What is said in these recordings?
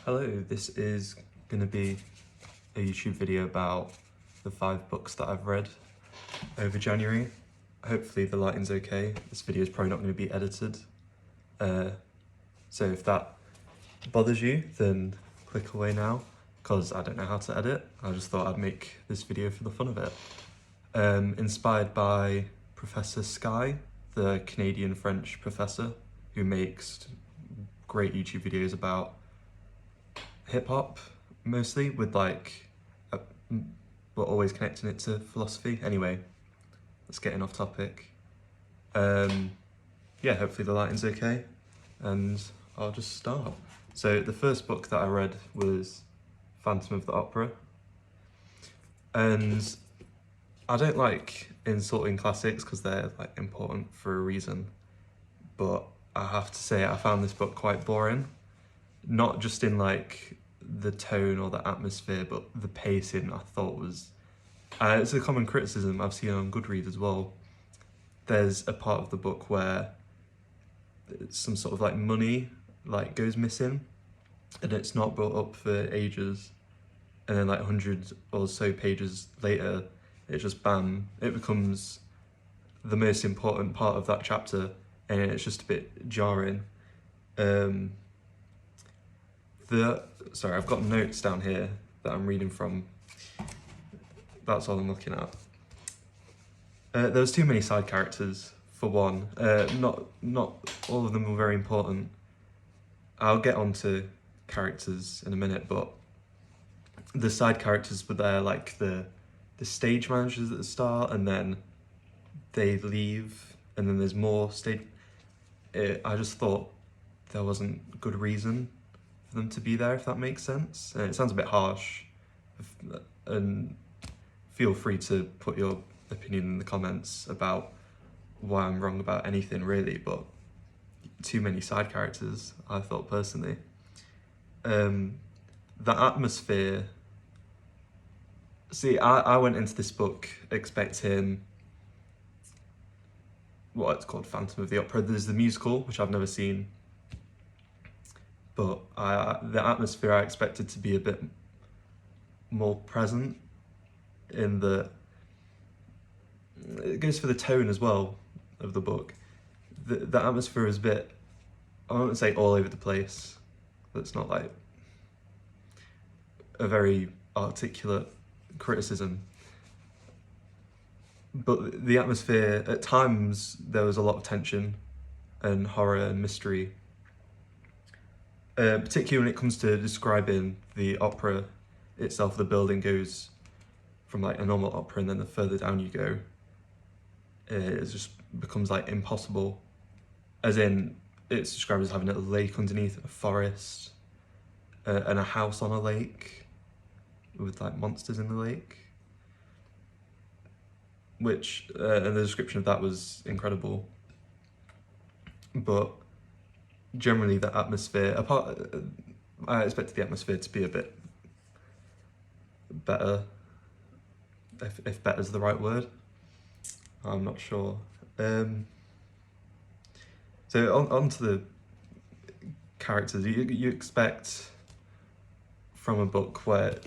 Hello, this is going to be a YouTube video about the 5 books that I've read over January. Hopefully the lighting's okay. This video is probably not going to be edited. So if that bothers you, then click away now, because I don't know how to edit. I just thought I'd make this video for the fun of it. Inspired by Professor Sky, the Canadian-French professor who makes great YouTube videos about hip-hop, mostly, with but always connecting it to philosophy. Anyway, let's get in off topic. Yeah, hopefully the lighting's okay, and I'll just start. So the first book that I read was Phantom of the Opera, and I don't like insulting classics because they're like important for a reason, but I have to say I found this book quite boring. Not just in like the tone or the atmosphere, but the pacing I thought was... it's a common criticism I've seen on Goodreads as well. There's a part of the book where some sort of like money goes missing, and it's not brought up for ages, and then like 100 or so pages later, it just bam, it becomes the most important part of that chapter, and it's just a bit jarring. Sorry, I've got notes down here that I'm reading from. That's all I'm looking at. There was too many side characters, for one. Not all of them were very important. I'll get onto characters in a minute, but the side characters were there, like the stage managers at the start, and then they leave, and then there's more stage... I just thought there wasn't good reason for them to be there, if that makes sense. And it sounds a bit harsh, and feel free to put your opinion in the comments about why I'm wrong about anything really, but too many side characters, I thought personally. The atmosphere... See, I went into this book expecting what it's called, Phantom of the Opera. There's the musical, which I've never seen, but the atmosphere I expected to be a bit more present, in the... It goes for the tone as well of the book. The atmosphere is a bit, I wouldn't say all over the place, that's not like a very articulate criticism, but the atmosphere, at times there was a lot of tension and horror and mystery, particularly when it comes to describing the opera itself. The building goes from like a normal opera, and then the further down you go, it just becomes like impossible, as in it's described as having a lake underneath, a forest, and a house on a lake with like monsters in the lake, which and the description of that was incredible. But generally the atmosphere, I expected the atmosphere to be a bit better, if better is the right word, I'm not sure. So on to the characters. You expect from a book where,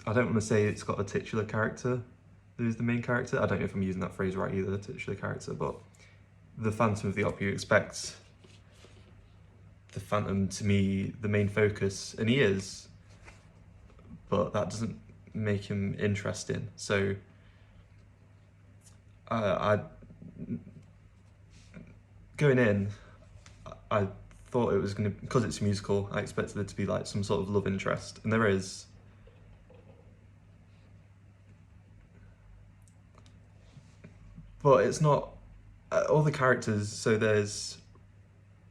I don't want to say it's got a titular character who's the main character. I don't know if I'm using that phrase right either, titular character, but the Phantom of the Opera, you expect the Phantom to be the main focus, and he is, but that doesn't make him interesting. So going in, I thought it was going to, because it's a musical, I expected there to be like some sort of love interest, and there is. But it's not all the characters. So there's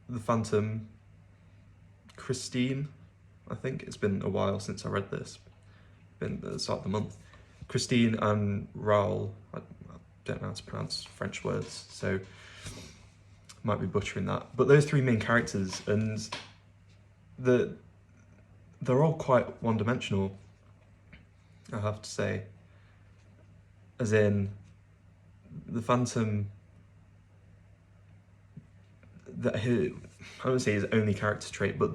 the Phantom, Christine, I think. It's been a while since I read this, been at the start of the month. Christine and Raoul, I don't know how to pronounce French words, so might be butchering that. But those 3 main characters, and they're all quite one-dimensional, I have to say. As in, the Phantom, I wouldn't say his only character trait, but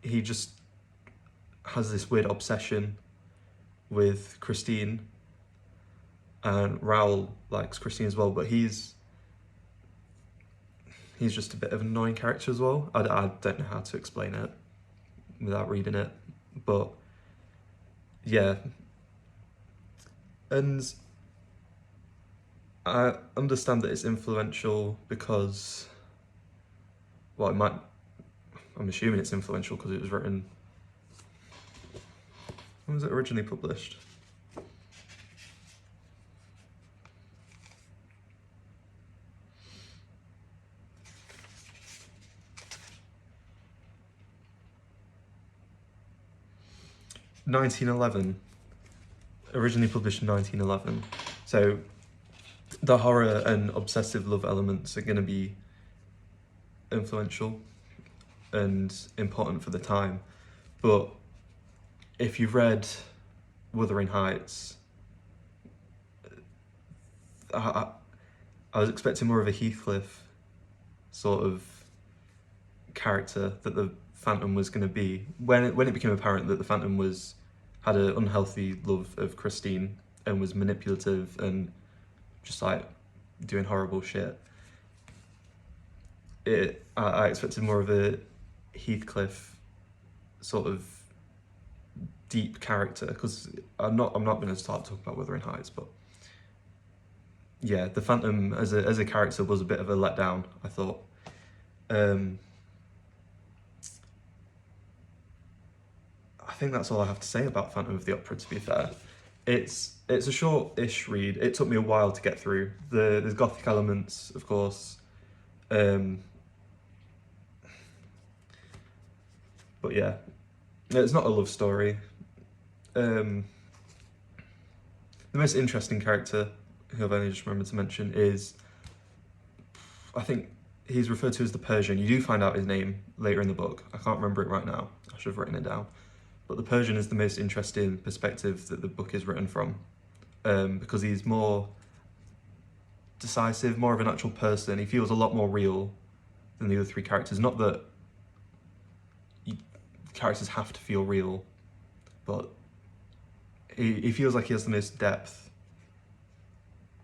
he just has this weird obsession with Christine, and Raoul likes Christine as well, but he's just a bit of an annoying character as well. I don't know how to explain it without reading it, but yeah. And I understand that it's influential because, well, I'm assuming it's influential because it was written, when was it originally published? Originally published in 1911. So the horror and obsessive love elements are going to be influential and important for the time. But if you've read Wuthering Heights, I was expecting more of a Heathcliff sort of character that the Phantom was going to be. When it became apparent that the Phantom had an unhealthy love of Christine and was manipulative and just like doing horrible shit, I expected more of a Heathcliff sort of deep character, because I'm not going to start talking about Wuthering Heights, but yeah, the Phantom as a character was a bit of a letdown, I thought. I think that's all I have to say about Phantom of the Opera, to be fair. It's a short-ish read. It took me a while to get through. There's gothic elements, of course. But yeah, it's not a love story. The most interesting character, who I've only just remembered to mention, is, I think he's referred to as the Persian. You do find out his name later in the book. I can't remember it right now. I should have written it down. But the Persian is the most interesting perspective that the book is written from, because he's more decisive, more of an actual person. He feels a lot more real than the other three characters. Not that characters have to feel real, but he feels like he has the most depth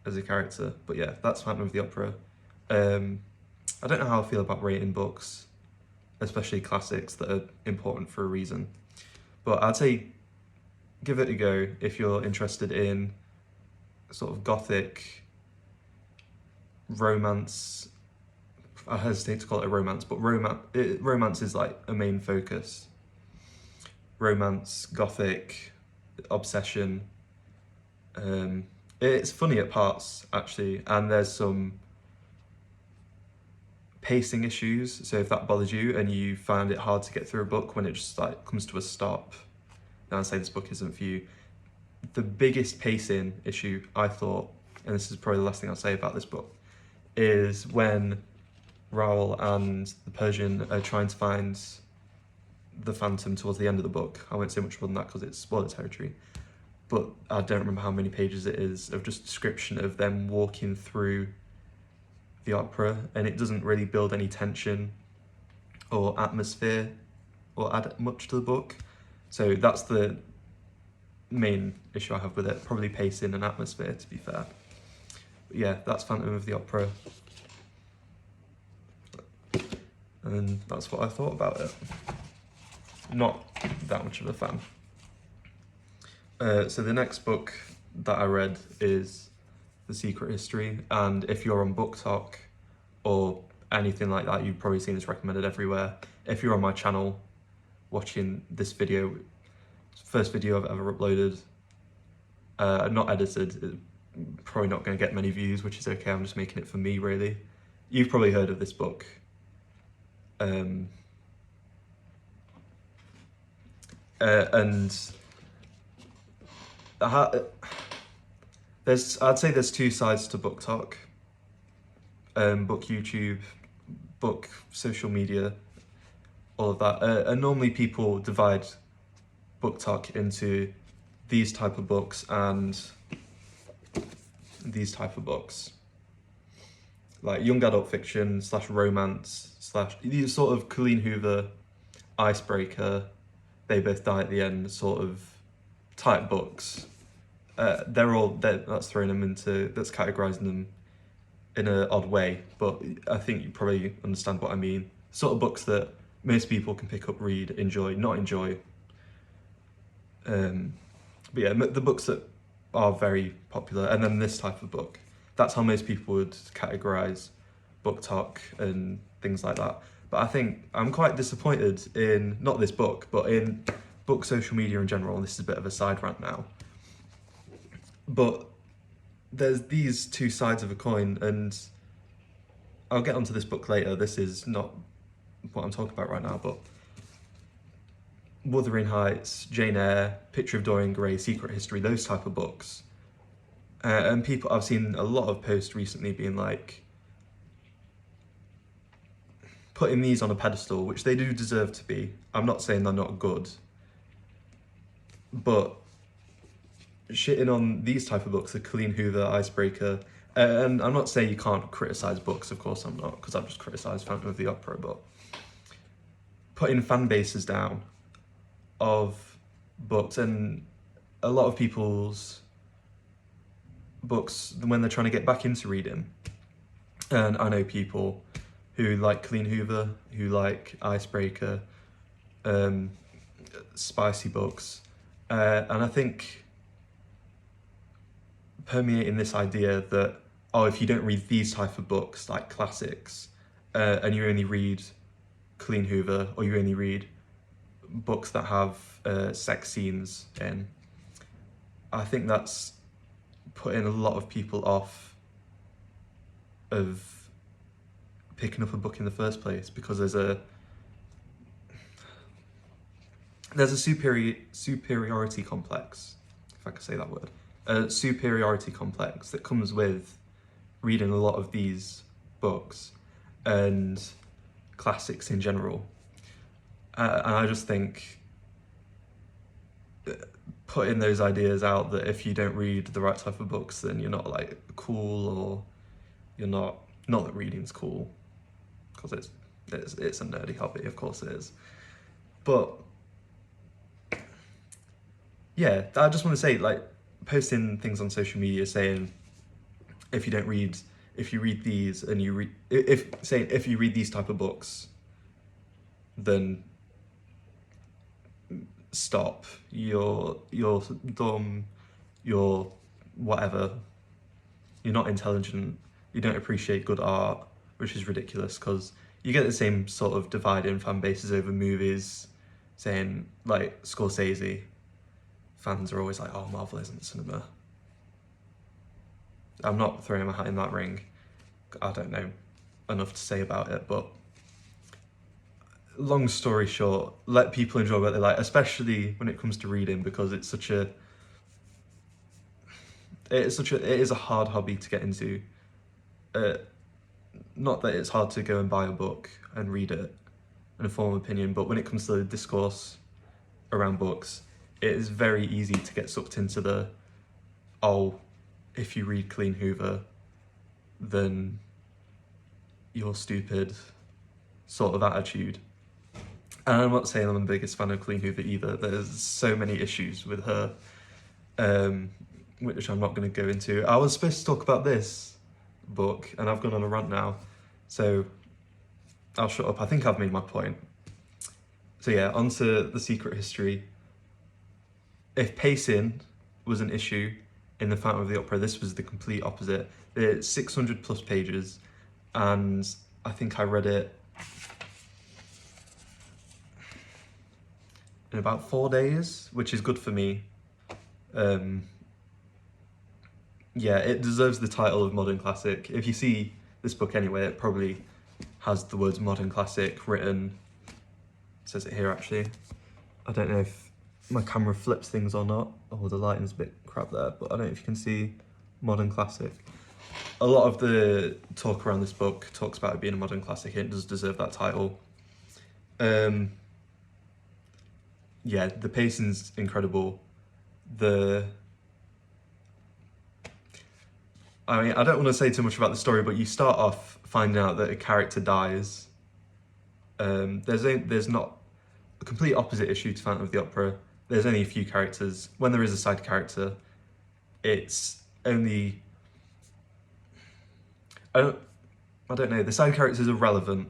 as a character. But yeah, that's Phantom of the Opera. I don't know how I feel about rating books, especially classics that are important for a reason. But I'd say give it a go if you're interested in sort of gothic romance. I hesitate to call it a romance, but romance is like a main focus. Romance, gothic, obsession. It's funny at parts, actually, and there's some pacing issues, so if that bothers you and you find it hard to get through a book when it just like comes to a stop, then I'd say this book isn't for you. The biggest pacing issue, I thought, and this is probably the last thing I'll say about this book, is when Raoul and the Persian are trying to find the Phantom towards the end of the book. I won't say much more than that because it's spoiler territory, but I don't remember how many pages it is of just description of them walking through the opera, and it doesn't really build any tension or atmosphere or add much to the book. So that's the main issue I have with it, probably pacing and atmosphere, to be fair. But yeah, that's Phantom of the Opera, and that's what I thought about it. Not that much of a fan. So the next book that I read is The Secret History, and if you're on Book Talk or anything like that, you've probably seen this recommended everywhere. If you're on my channel watching this video, first video I've ever uploaded, not edited, probably not going to get many views, which is okay, I'm just making it for me, really. You've probably heard of this book. And I'd say there's two sides to Book Talk. Book YouTube, book social media, all of that. And normally people divide Book Talk into these type of books and these type of books. Like young adult fiction / romance / these sort of Colleen Hoover Icebreaker, They Both Die at the End sort of type books. That's throwing them into, that's categorizing them in an odd way, but I think you probably understand what I mean. Sort of books that most people can pick up, read, enjoy, not enjoy. But yeah, the books that are very popular, and then this type of book. That's how most people would categorize book talk and things like that. But I think I'm quite disappointed in, not this book, but in book social media in general, and this is a bit of a side rant now. But there's these two sides of a coin, and I'll get onto this book later. This is not what I'm talking about right now, but Wuthering Heights, Jane Eyre, Picture of Dorian Gray, Secret History, those type of books. And people, I've seen a lot of posts recently being like, putting these on a pedestal, which they do deserve to be. I'm not saying they're not good, but shitting on these type of books, the Colleen Hoover, Icebreaker, and I'm not saying you can't criticise books, of course I'm not, because I've just criticised Phantom of the Opera, but putting fan bases down of books, and a lot of people's books, when they're trying to get back into reading, and I know people who like Colleen Hoover, who like Icebreaker, spicy books, and I think permeating this idea that, oh, if you don't read these type of books, like classics, and you only read Colleen Hoover, or you only read books that have sex scenes in, I think that's putting a lot of people off of picking up a book in the first place, because there's a superiority complex, if I could say that word, a superiority complex that comes with reading a lot of these books and classics in general. And I just think putting those ideas out that if you don't read the right type of books, then you're not like cool, or you're not that reading's cool, because it's a nerdy hobby, of course it is. But yeah, I just want to say, like, posting things on social media saying if you read these and you read, if you read these type of books, then stop, you're dumb, you're whatever, you're not intelligent, you don't appreciate good art, which is ridiculous, because you get the same sort of divide in fan bases over movies, saying, like, Scorsese, fans are always like, oh, Marvel isn't cinema. I'm not throwing my hat in that ring, I don't know enough to say about it, but long story short, let people enjoy what they like, especially when it comes to reading, because it is a hard hobby to get into. Not that it's hard to go and buy a book and read it and form an opinion, but when it comes to the discourse around books, it is very easy to get sucked into the, oh, if you read Colleen Hoover, then you're stupid sort of attitude. And I'm not saying I'm the biggest fan of Colleen Hoover either. There's so many issues with her, which I'm not going to go into. I was supposed to talk about this book, and I've gone on a rant now, so I'll shut up. I think I've made my point. So yeah, on to The Secret History. If pacing was an issue in The Phantom of the Opera, this was the complete opposite. It's 600 plus pages, and I think I read it in about 4 days, which is good for me. Yeah, it deserves the title of modern classic. If you see this book anyway, it probably has the words modern classic written. It says it here, actually. I don't know if my camera flips things or not. Oh, the lighting's a bit crap there, but I don't know if you can see modern classic. A lot of the talk around this book talks about it being a modern classic, and it does deserve that title. Yeah, the pacing's incredible. I mean, I don't want to say too much about the story, but you start off finding out that a character dies. There's not a complete opposite issue to Phantom of the Opera. There's only a few characters. When there is a side character, it's only... I don't know, the side characters are relevant.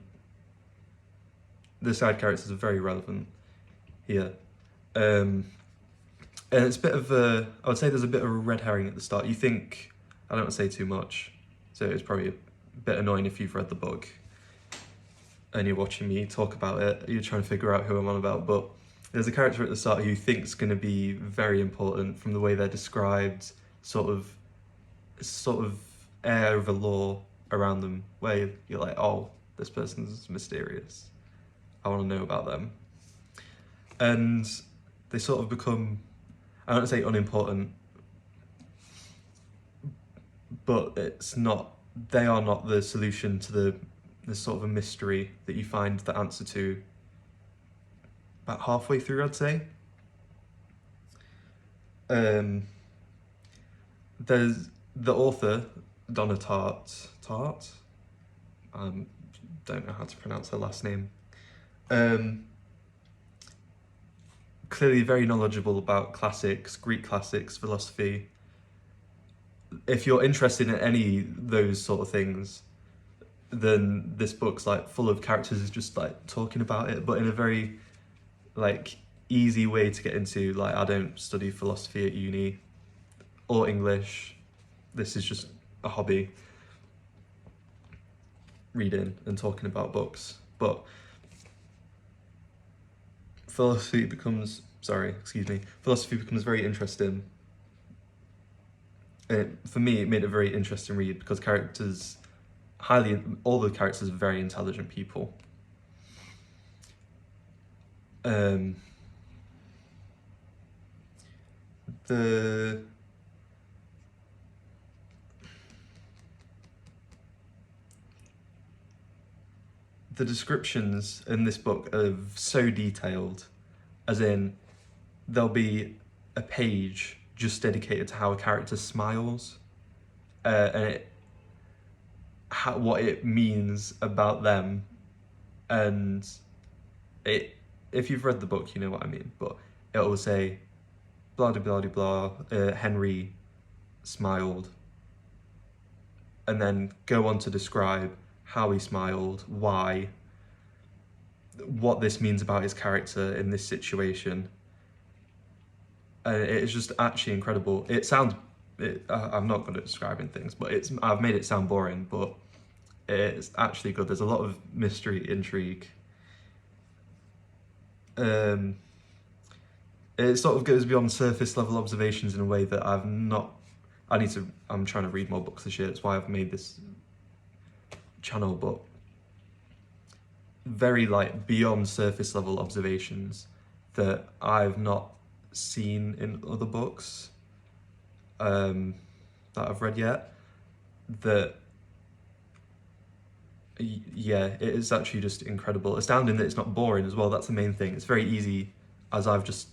The side characters are very relevant here. And it's a bit of a... I would say there's a bit of a red herring at the start. You think... I don't want to say too much, so it's probably a bit annoying if you've read the book and you're watching me talk about it, you're trying to figure out who I'm on about, but there's a character at the start who you think's going to be very important from the way they're described, sort of air of a lore around them, where you're like, oh, this person's mysterious, I want to know about them. And they sort of become, I don't want to say unimportant, but it's not, they are not the solution to the sort of a mystery that you find the answer to about halfway through, I'd say. There's the author, Donna Tartt, don't know how to pronounce her last name. Clearly very knowledgeable about classics, Greek classics, philosophy. If you're interested in any of those sort of things, then this book's like full of characters just like talking about it, but in a very like easy way to get into. Like, I don't study philosophy at uni or English. This is just a hobby, reading and talking about books. But philosophy becomes very interesting. For me, it made a very interesting read because all the characters are very intelligent people. The descriptions in this book are so detailed, as in there'll be a page just dedicated to how a character smiles, and what it means about them, and if you've read the book, you know what I mean, but it will say blah blah blah blah, Henry smiled, and then go on to describe how he smiled, why, what this means about his character in this situation. And it's just actually incredible. I'm not good at describing things, but I've made it sound boring, but it's actually good. There's a lot of mystery, intrigue. It sort of goes beyond surface level observations in a way that I'm trying to read more books this year. That's why I've made this channel, but very like beyond surface level observations that I've not seen in other books that I've read yet. That, yeah, it is actually just incredible. Astounding that it's not boring as well. That's the main thing. It's very easy, as I've just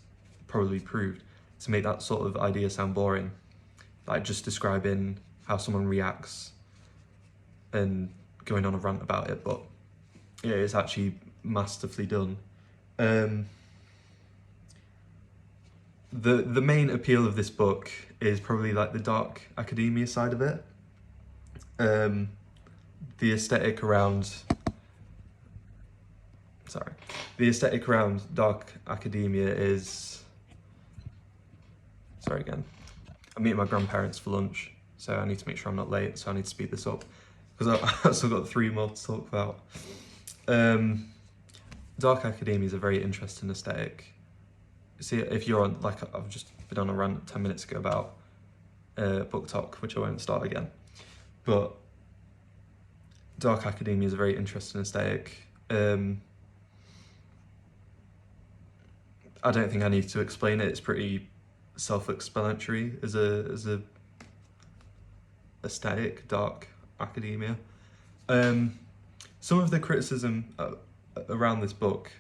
probably proved, to make that sort of idea sound boring, like just describing how someone reacts and going on a rant about it. But yeah, it's actually masterfully done. The main appeal of this book is probably like the dark academia side of it. The aesthetic around dark academia is... Sorry again. I'm meeting my grandparents for lunch, so I need to make sure I'm not late, so I need to speed this up, because I've still got 3 more to talk about. Dark academia is a very interesting aesthetic. See, if you're on, like, I've just been on a rant 10 minutes ago about book talk, which I won't start again, but dark academia is a very interesting aesthetic. I don't think I need to explain it. It's pretty self-explanatory as a aesthetic, dark academia. Some of the criticism around this book,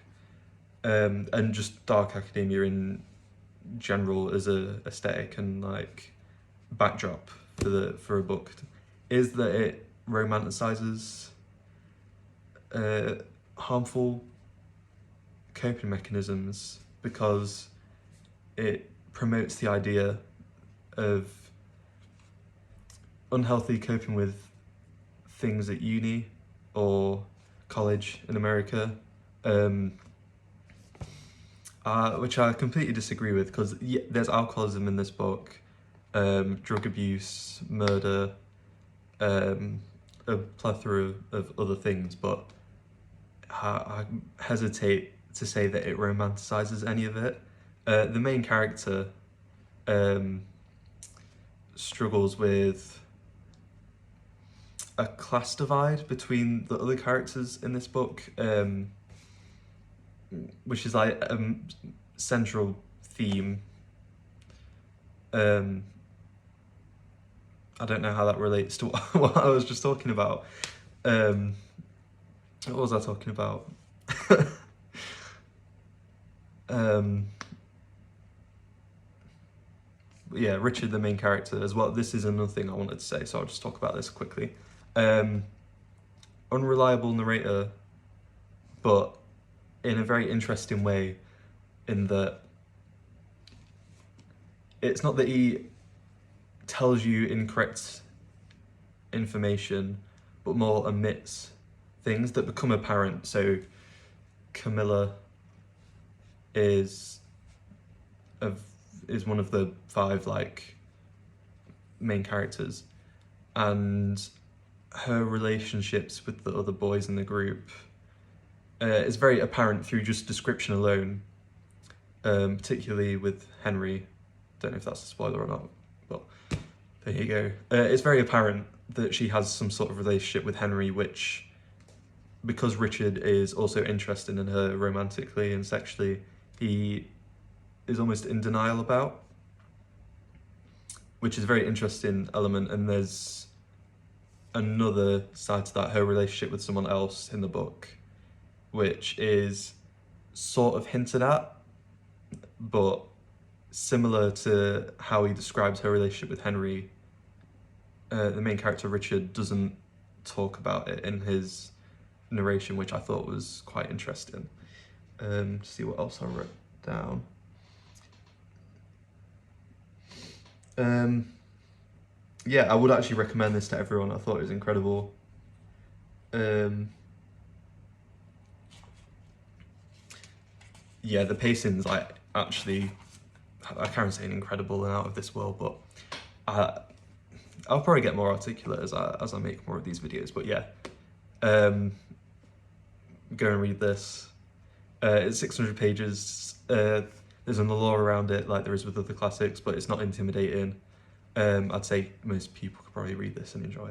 and just dark academia in general as a aesthetic and like backdrop for a book, is that it romanticizes harmful coping mechanisms because it promotes the idea of unhealthy coping with things at uni or college in America, which I completely disagree with, because there's alcoholism in this book, drug abuse, murder, a plethora of other things, but I hesitate to say that it romanticizes any of it. The main character struggles with a class divide between the other characters in this book, which is like a central theme. I don't know how that relates to what I was just talking about. What was I talking about? Yeah, Richard, the main character as well. This is another thing I wanted to say, so I'll just talk about this quickly. Unreliable narrator, but in a very interesting way, in that it's not that he tells you incorrect information, but more omits things that become apparent. So Camilla is one of the 5 like main characters, and her relationships with the other boys in the group is very apparent through just description alone, particularly with Henry. Don't know if that's a spoiler or not, but there you go. It's very apparent that she has some sort of relationship with Henry, which, because Richard is also interested in her romantically and sexually, he is almost in denial about, which is a very interesting element. And there's another side to that, her relationship with someone else in the book, which is sort of hinted at, but similar to how he describes her relationship with Henry. The main character, Richard, doesn't talk about it in his narration, which I thought was quite interesting. See what else I wrote down. Yeah, I would actually recommend this to everyone. I thought it was incredible. Yeah, the pacing's like actually, I can't say incredible and out of this world, but I'll probably get more articulate as I make more of these videos. But yeah, go and read this. It's 600 pages. There's an lore around it like there is with other classics, but it's not intimidating. I'd say most people could probably read this and enjoy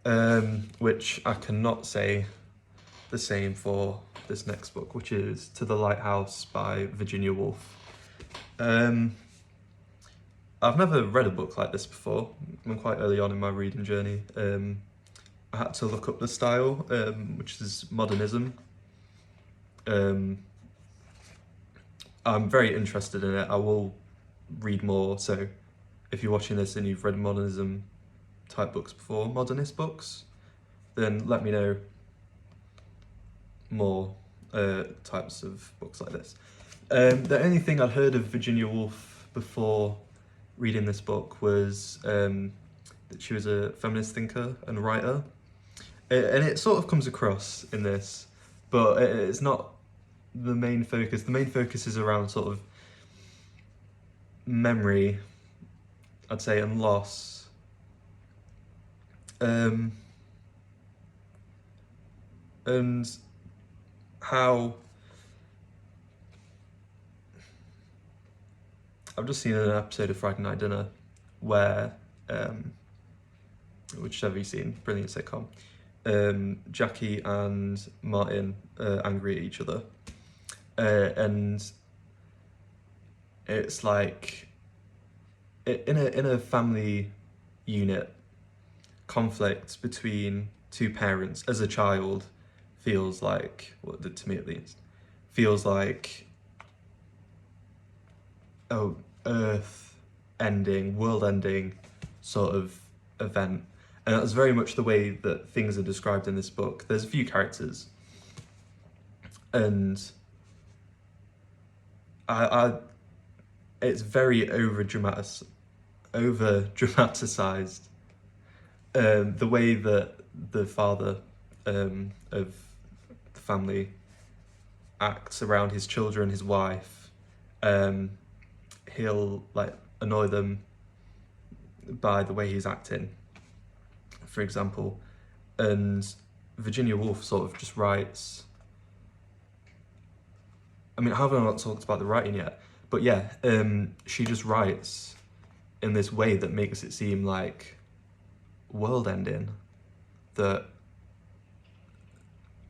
it. Which I cannot say the same for this next book, which is To the Lighthouse by Virginia Woolf. I've never read a book like this before. I'm quite early on in my reading journey. I had to look up the style, which is modernism. I'm very interested in it. I will read more, so if you're watching this and you've read modernism type books before, modernist books, then let me know more types of books like this. The only thing I'd heard of Virginia Woolf before reading this book was that she was a feminist thinker and writer, and it sort of comes across in this, but it's not the main focus. The main focus is around sort of memory, I'd say, and loss. And how I've just seen an episode of Friday Night Dinner where, which have you seen? Brilliant sitcom. Jackie and Martin are angry at each other, and it's like in a family unit, conflict between 2 parents as a child feels like, well, to me at least, feels like earth ending, world ending sort of event. And that's very much the way that things are described in this book. There's a few characters, and I it's very over dramatized. The way that the father of the family acts around his children, his wife, he'll like annoy them by the way he's acting, for example, and Virginia Woolf sort of just writes. I mean, I haven't not talked about the writing yet, but yeah, she just writes in this way that makes it seem like world-ending. That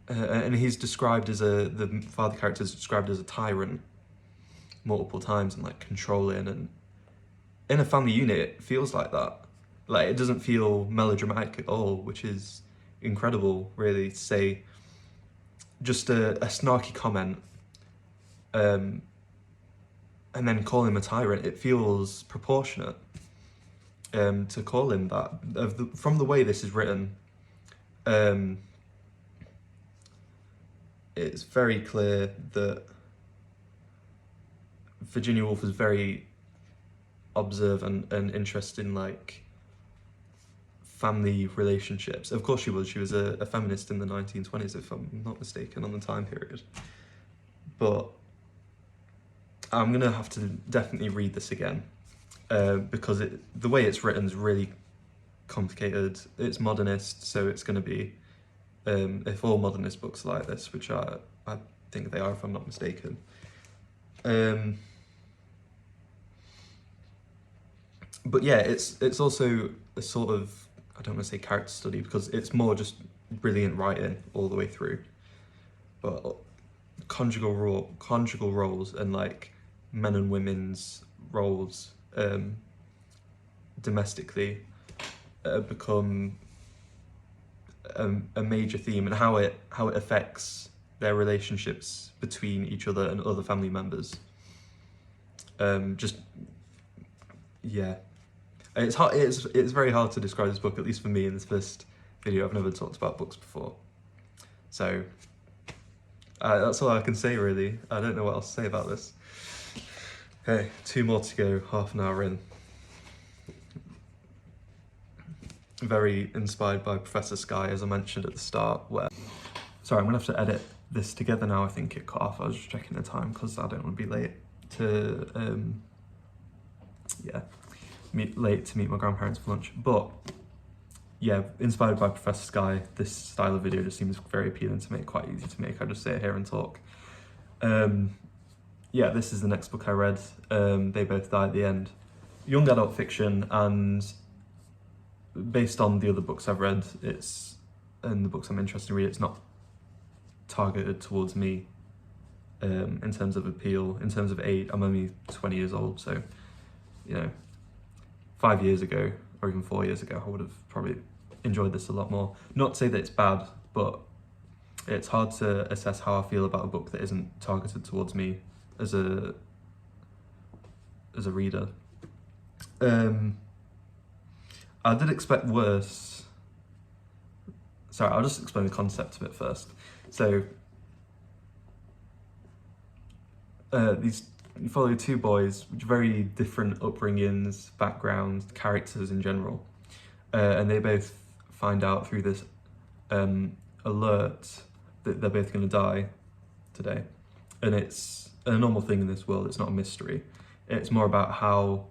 and he's described as the father character is described as a tyrant multiple times and like controlling, and in a family unit it feels like that. Like it doesn't feel melodramatic at all, which is incredible, really, to say just a snarky comment and then call him a tyrant. It feels proportionate to call him that. From the way this is written, it's very clear that Virginia Woolf was very observant and interested in like family relationships. Of course she was. She was a feminist in the 1920s, if I'm not mistaken, on the time period. But I'm gonna have to definitely read this again because the way it's written is really complicated. It's modernist, so it's gonna be if all modernist books are like this, which I think they are, if I'm not mistaken. But yeah, it's also a sort of, I don't want to say character study because it's more just brilliant writing all the way through. But conjugal roles and like men and women's roles domestically become a major theme, and how it affects their relationships between each other and other family members. Yeah, it's hard. It's very hard to describe this book, at least for me in this first video. I've never talked about books before, so that's all I can say really. I don't know what else to say about this. Okay, 2 more to go, half an hour in. Very inspired by Professor Sky, as I mentioned at the start, where... Sorry, I'm gonna have to edit this together now. I think it cut off. I was just checking the time because I don't want to be late to, meet my grandparents for lunch. But yeah, inspired by Professor Sky, this style of video just seems very appealing to me, quite easy to make. I just sit here and talk. Yeah, this is the next book I read. They Both Die at the End. Young adult fiction, and based on the other books I've read, and the books I'm interested in reading, it's not targeted towards me in terms of appeal, in terms of age. I'm only 20 years old, so, you know, 5 years ago, or even 4 years ago, I would have probably enjoyed this a lot more. Not to say that it's bad, but it's hard to assess how I feel about a book that isn't targeted towards me as a reader. I did expect worse. Sorry, I'll just explain the concept of it first. So, you follow 2 boys with very different upbringings, backgrounds, characters in general, and they both find out through this alert that they're both going to die today. And it's a normal thing in this world. It's not a mystery. It's more about how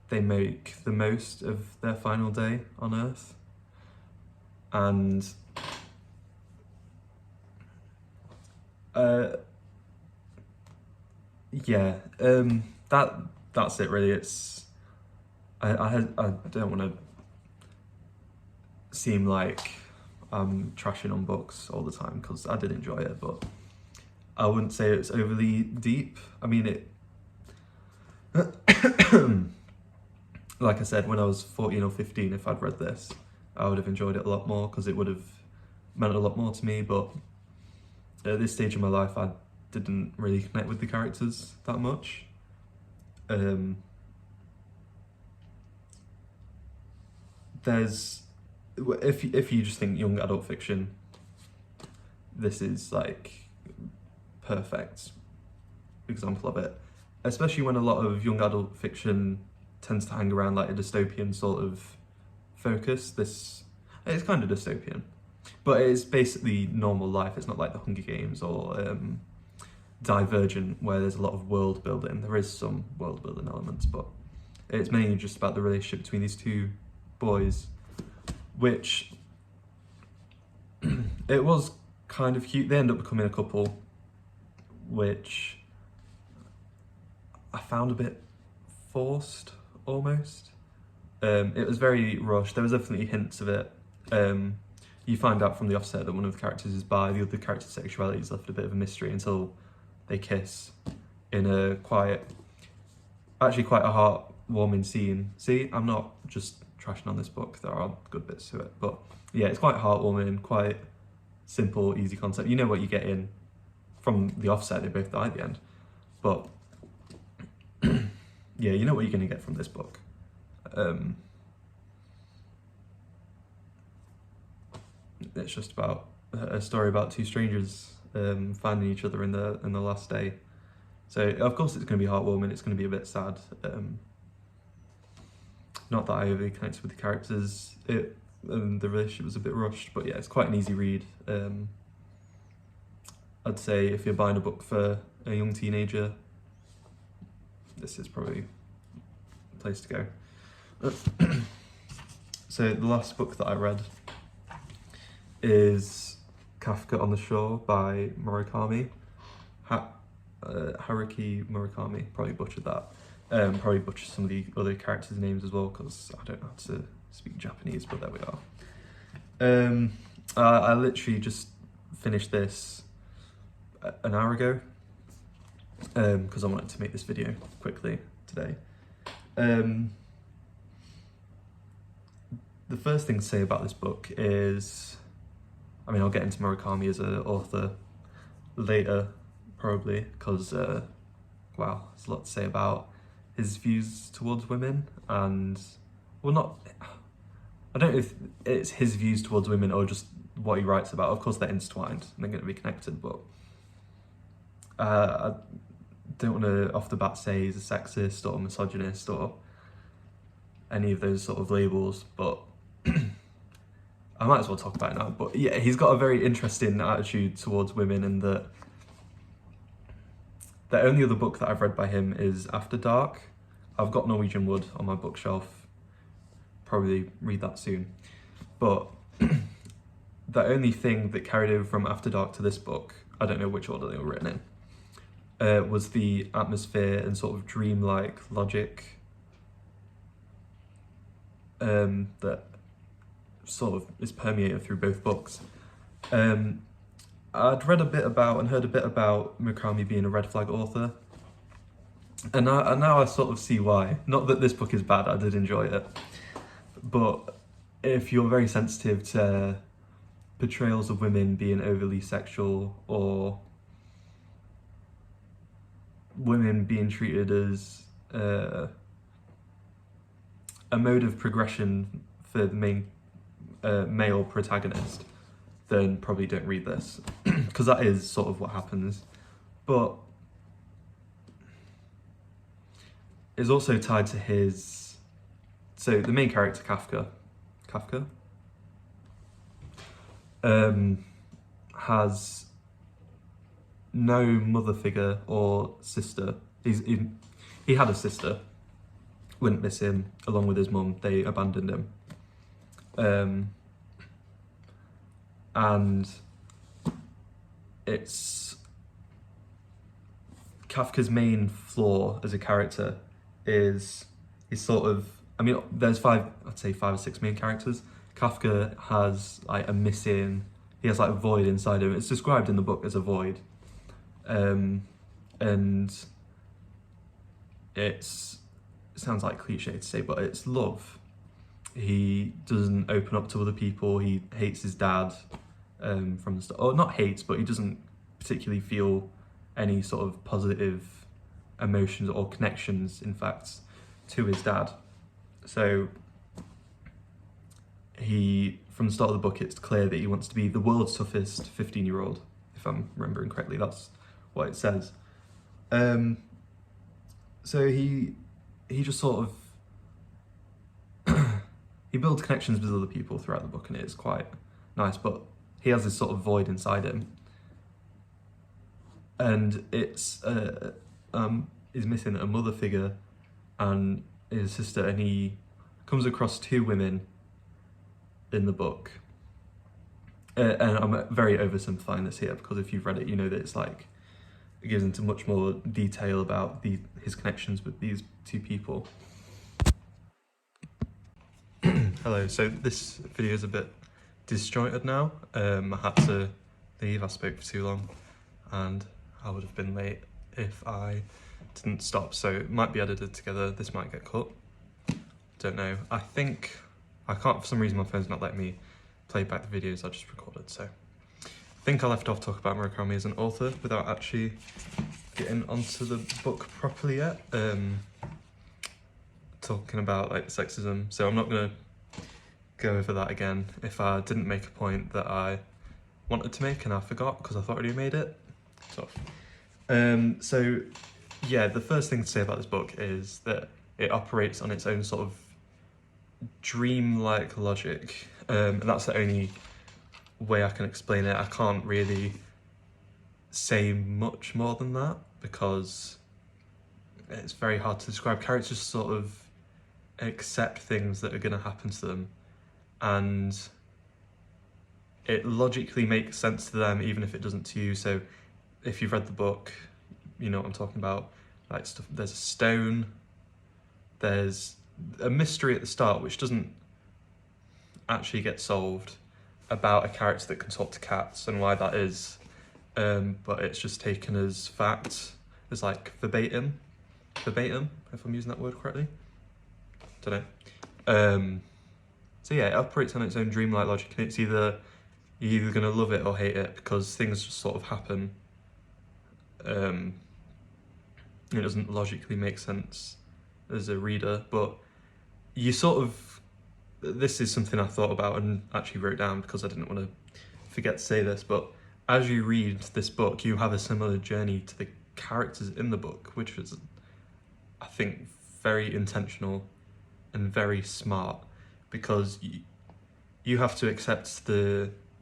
they make the most of their final day on Earth. And yeah, that's it really. It's I don't want to seem like I'm trashing on books all the time, because I did enjoy it, but I wouldn't say it's overly deep. I mean, it like I said, when I was 14 or 15, if I'd read this, I would have enjoyed it a lot more, because it would have meant a lot more to me. But at this stage of my life, I didn't really connect with the characters that much. If you just think young adult fiction, this is like perfect. example of it, especially when a lot of young adult fiction tends to hang around like a dystopian sort of focus. It's kind of dystopian, but it's basically normal life. It's not like the Hunger Games or Divergent, where there's a lot of world building. There is some world building elements, but it's mainly just about the relationship between these two boys, which it was kind of cute. They end up becoming a couple, which I found a bit forced, almost. It was very rushed. There was definitely hints of it. You find out from the offset that one of the characters is bi. The other character's sexuality is left a bit of a mystery until they kiss in a quite a heartwarming scene. See, I'm not just trashing on this book. There are good bits to it, but yeah, it's quite heartwarming, quite simple, easy concept. You know what you get in from the offset. They both die at the end, but yeah, you know what you're going to get from this book. It's just about a story about two strangers finding each other in the last day. So of course it's going to be heartwarming. It's going to be a bit sad. Not that I overly connected with the characters. The relationship was a bit rushed, but yeah, it's quite an easy read. I'd say if you're buying a book for a young teenager, this is probably the place to go. So the last book that I read is Kafka on the Shore by Murakami. Haruki Murakami, probably butchered that. Probably butchered some of the other characters' names as well, because I don't know how to speak Japanese, but there we are. I literally just finished this an hour ago, because I wanted to make this video quickly today. The first thing to say about this book is, I mean, I'll get into Murakami as an author later, probably, because, wow, there's a lot to say about his views towards women, and, well, I don't know if it's his views towards women or just what he writes about. Of course, they're intertwined, and they're going to be connected, but I don't want to, off the bat, say he's a sexist or a misogynist or any of those sort of labels, but I might as well talk about it now. But yeah, he's got a very interesting attitude towards women, and the only other book that I've read by him is After Dark. I've got Norwegian Wood on my bookshelf, probably read that soon. But the only thing that carried over from After Dark to this book, I don't know which order they were written in, was the atmosphere and sort of dreamlike logic that sort of is permeated through both books. I'd read a bit about and heard a bit about Murakami being a red flag author, and now I sort of see why. Not that this book is bad, I did enjoy it, but if you're very sensitive to portrayals of women being overly sexual or women being treated as a mode of progression for the main male protagonist, then probably don't read this, because that is sort of what happens. But it's also tied to his, so the main character, Kafka has no mother figure or sister. He had a sister, wouldn't miss him, along with his mum. They abandoned him. And it's Kafka's main flaw as a character is he's sort of, I mean, there's I'd say five or six main characters. Kafka has like he has like a void inside him. It's described in the book as a void. And it sounds like cliche to say, but it's love. He doesn't open up to other people. He hates his dad from the start. Or not hates, but he doesn't particularly feel any sort of positive emotions or connections, in fact, to his dad. So from the start of the book, it's clear that he wants to be the world's toughest 15-year-old, if I'm remembering correctly. That's what it says. So he just sort of he builds connections with other people throughout the book, and it is quite nice. But he has this sort of void inside him, and it's he's missing a mother figure and his sister, and he comes across two women in the book. And I'm very oversimplifying this here, because if you've read it, you know that it's like, it goes into much more detail about his connections with these two people. Hello, so this video is a bit disjointed now. I had to leave, I spoke for too long, and I would have been late if I didn't stop, so it might be edited together, this might get cut. Don't know. I can't, for some reason my phone's not letting me play back the videos I just recorded, so I think I left off talking about Murakami as an author without actually getting onto the book properly yet. Talking about like sexism, so I'm not gonna go over that again if I didn't make a point that I wanted to make and I forgot because I thought I already made it. So yeah, the first thing to say about this book is that it operates on its own sort of dream-like logic, and that's the only way I can explain it. I can't really say much more than that because it's very hard to describe. Characters sort of accept things that are going to happen to them, and it logically makes sense to them even if it doesn't to you. So if you've read the book, you know what I'm talking about. Like stuff, there's a stone, there's a mystery at the start which doesn't actually get solved about a character that can talk to cats and why that is, but it's just taken as fact, as like verbatim, if I'm using that word correctly. Don't know. So yeah, it operates on its own dreamlike logic, and it's you're either gonna love it or hate it because things just sort of happen. It doesn't logically make sense as a reader, but you sort of, this is something I thought about and actually wrote down because I didn't want to forget to say this, but as you read this book, you have a similar journey to the characters in the book, which was, I think, very intentional and very smart, because you have to accept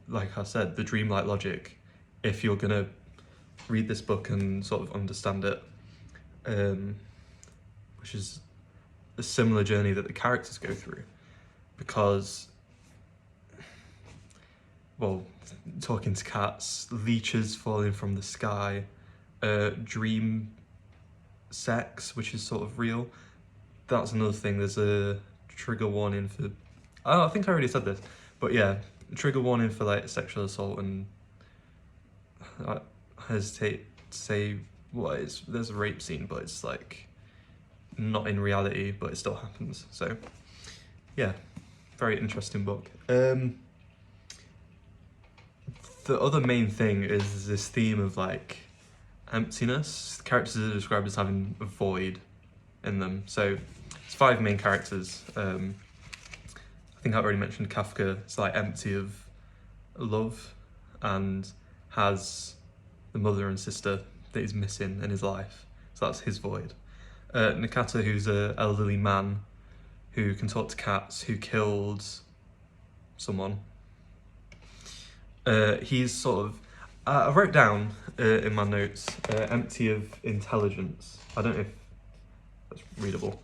like I said, the dreamlike logic if you're gonna read this book and sort of understand it, which is a similar journey that the characters go through, because, well, talking to cats, leeches falling from the sky, dream sex, which is sort of real. That's another thing. There's a trigger warning for, I think I already said this, but yeah, trigger warning for like sexual assault, and I hesitate to say what is, there's a rape scene, but it's like not in reality, but it still happens. So yeah, very interesting book. The other main thing is this theme of like emptiness. The characters are described as having a void in them. So it's 5 main characters. I think I already mentioned Kafka. It's like empty of love and has the mother and sister that he's missing in his life. So that's his void. Nakata, who's an elderly man who can talk to cats, who killed someone. He's sort of, I wrote down in my notes, empty of intelligence. I don't know if that's readable,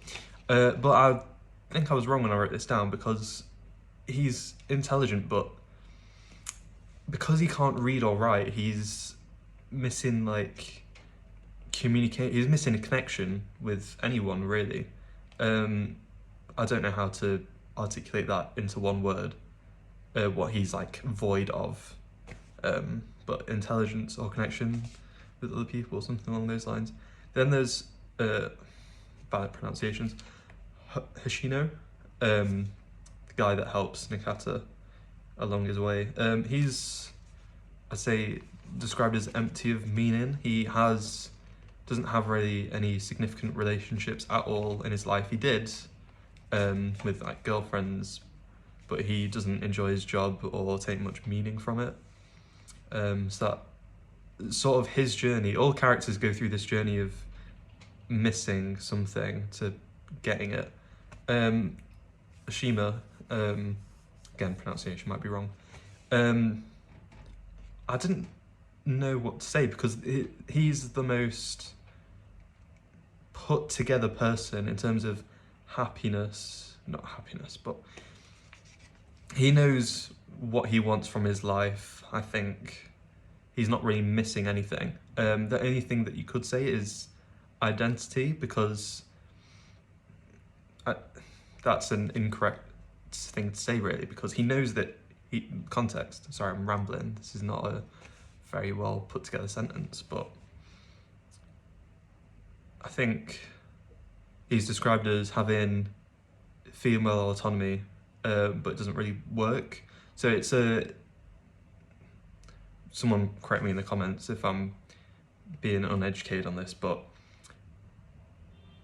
but I think I was wrong when I wrote this down, because he's intelligent, but because he can't read or write, he's missing like he's missing a connection with anyone, really. I don't know how to articulate that into one word, what he's like void of, but intelligence or connection with other people, something along those lines. Then there's bad pronunciations, Hoshino, the guy that helps Nakata along his way. He's, I say, described as empty of meaning. He doesn't have really any significant relationships at all in his life. He did with like girlfriends, but he doesn't enjoy his job or take much meaning from it. So that sort of his journey. All characters go through this journey of missing something to getting it. Ashima, again, pronunciation might be wrong. I didn't know what to say because he's the most put together person in terms of happiness, not happiness, but he knows what he wants from his life. I think he's not really missing anything. The only thing that you could say is identity, because that's an incorrect thing to say really, because he knows that context. Sorry, I'm rambling. This is not a very well put together sentence, but I think he's described as having female autonomy, but it doesn't really work. So it's someone correct me in the comments if I'm being uneducated on this, but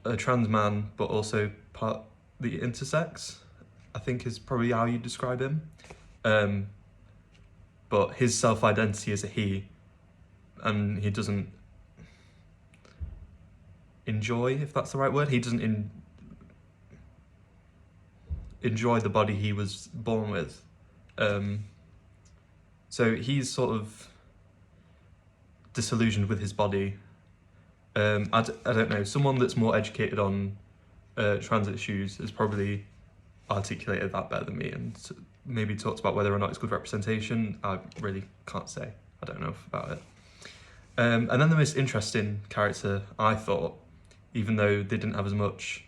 a trans man, but also part the intersex, I think is probably how you describe him. But his self-identity is a he, and he doesn't enjoy, if that's the right word, he doesn't enjoy the body he was born with. So he's sort of disillusioned with his body. I don't know, someone that's more educated on trans issues has probably articulated that better than me and maybe talked about whether or not it's good representation. I really can't say. I don't know about it. And then the most interesting character, I thought, even though they didn't have as much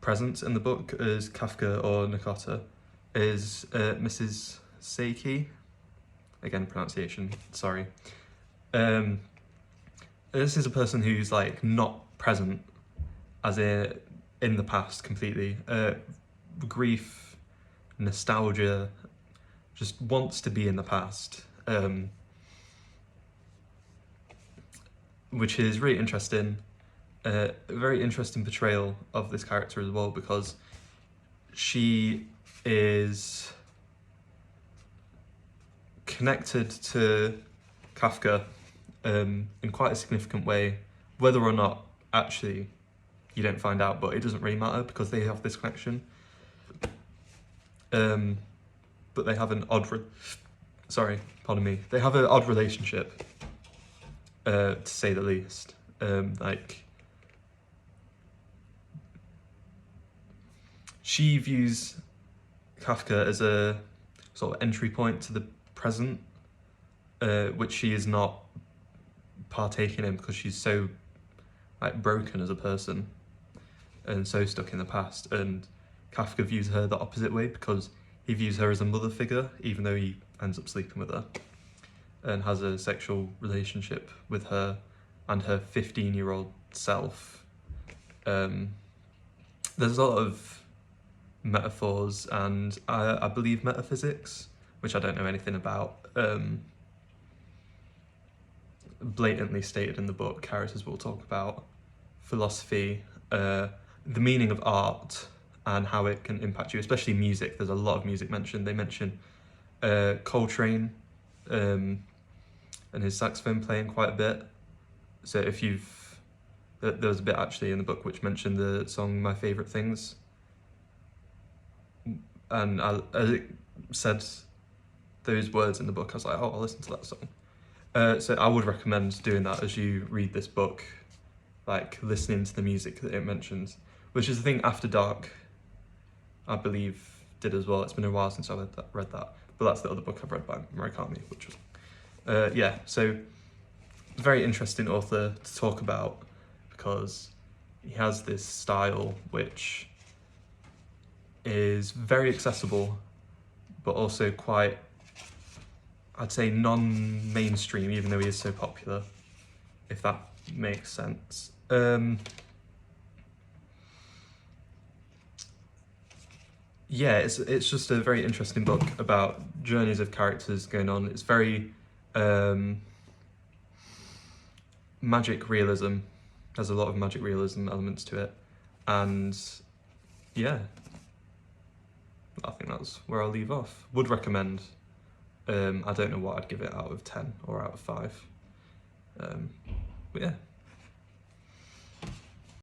presence in the book as Kafka or Nakata, is Mrs. Seiki. Again, pronunciation, sorry. This is a person who's like not present, as in the past completely. Grief, nostalgia, just wants to be in the past, which is really interesting. A very interesting portrayal of this character as well, because she is connected to Kafka in quite a significant way. Whether or not actually you don't find out, but it doesn't really matter because they have this connection. But they have an odd they have an odd relationship, to say the least. Like, she views Kafka as a sort of entry point to the present, which she is not partaking in because she's so like broken as a person and so stuck in the past. And Kafka views her the opposite way because he views her as a mother figure, even though he ends up sleeping with her and has a sexual relationship with her and her 15-year-old self. There's a lot of metaphors and I believe metaphysics, which I don't know anything about, blatantly stated in the book. Characters will talk about philosophy, the meaning of art and how it can impact you, especially music. There's a lot of music mentioned. They mention Coltrane and his saxophone playing quite a bit. So if there was a bit actually in the book which mentioned the song My Favourite Things, and as it said those words in the book, I was like, oh, I'll listen to that song. So I would recommend doing that as you read this book, like listening to the music that it mentions, which is the thing After Dark, I believe, did as well. It's been a while since I read that, but that's the other book I've read by Murakami, which was, yeah, so very interesting author to talk about because he has this style which is very accessible, but also quite, I'd say, non-mainstream, even though he is so popular, if that makes sense. Yeah, it's just a very interesting book about journeys of characters going on. It's very magic realism. There's a lot of magic realism elements to it, and yeah, I think that's where I'll leave off. Would recommend. I don't know what I'd give it out of 10 or out of 5. But yeah.